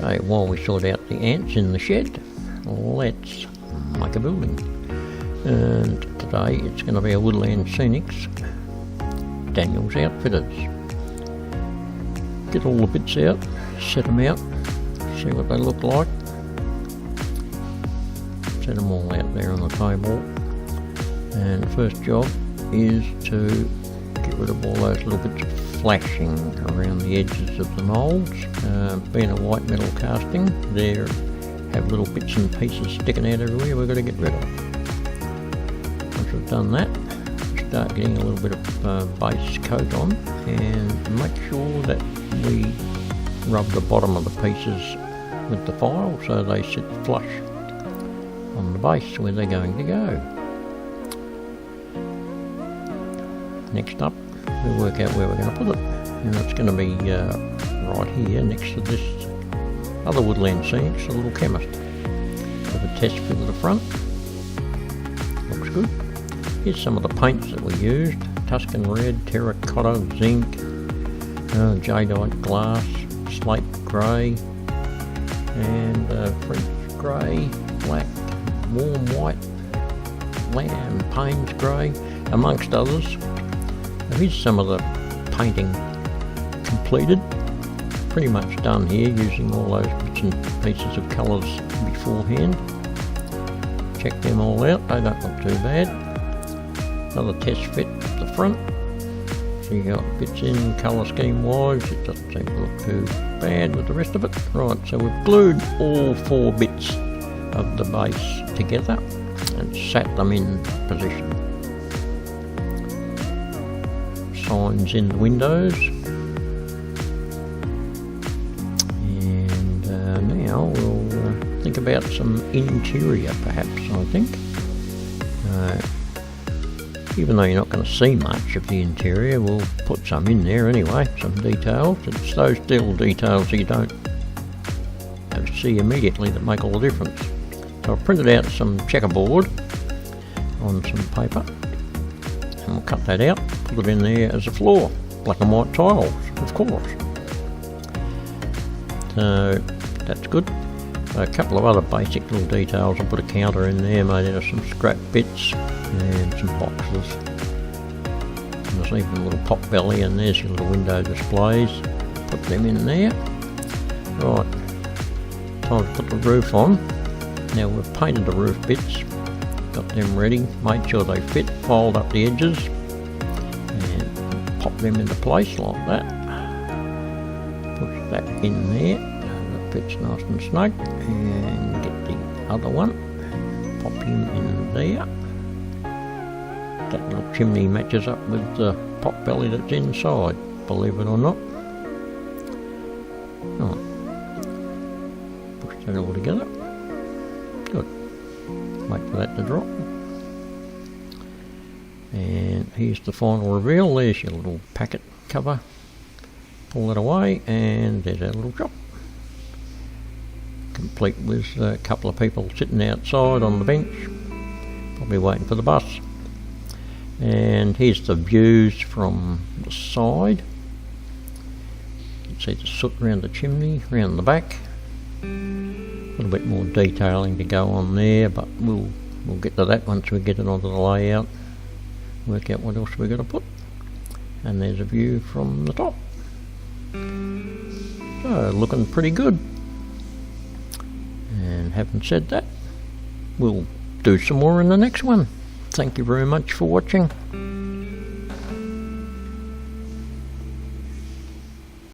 So while we sort out the ants in the shed, let's make a building. And today it's going to be a Woodland Scenics Daniel's Outfitters. Get all the bits out, set them out, see what they look like. Set them all out there on the table. And the first job is to get rid of all those little bits of flashing around the edges of the moulds. Being a white metal casting, they have little bits and pieces sticking out everywhere we've got to get rid of. Once we've done that, start getting a little bit of base coat on and make sure that we rub the bottom of the pieces with the file so they sit flush on the base where they're going to go. Next up, we'll work out where we're going to put it, and it's going to be right here next to this other Woodland Scenics, a little chemist, with a test fit at the front. Looks good. Here's some of the paints that we used: Tuscan red, terracotta, zinc, jadeite glass, slate grey, and French grey, black, warm white, lamb Payne's grey, amongst others. Now here's some of the painting completed, pretty much done here, using all those bits and pieces of colours beforehand. Check them all out, they don't look too bad. Another test fit at the front, so you got bits in colour scheme wise, it doesn't seem to look too bad with the rest of it. Right, so we've glued all 4 bits of the base together and sat them in position. Signs in the windows, and now we'll think about some interior perhaps. I think even though you're not going to see much of the interior, we'll put some in there anyway, some details. It's those little details you don't see immediately that make all the difference. So I've printed out some checkerboard on some paper, and we'll cut that out, put it in there as a floor, black and white tiles, of course. So that's good. A couple of other basic little details. I put a counter in there made out of some scrap bits and some boxes. And there's even a little pot belly, and there's your little window displays. Put them in there. Right, time to put the roof on. Now we've painted the roof bits, got them ready, made sure they fit, filed up the edges, and pop them into place like that. Push that in there, that fits nice and snug, and get the other one, pop him in there. That little chimney matches up with the pot belly that's inside, believe it or not. Oh. Push that all together. Good. Wait for that to drop. And here's the final reveal. There's your little packet cover. Pull that away, and there's our little shop. Complete with a couple of people sitting outside on the bench, probably waiting for the bus. And here's the views from the side. You can see the soot around the chimney, around the back. A little bit more detailing to go on there, but we'll get to that once we get it onto the layout. Work out what else we're going to put. And there's a view from the top. So looking pretty good. And having said that, we'll do some more in the next one. Thank you very much for watching.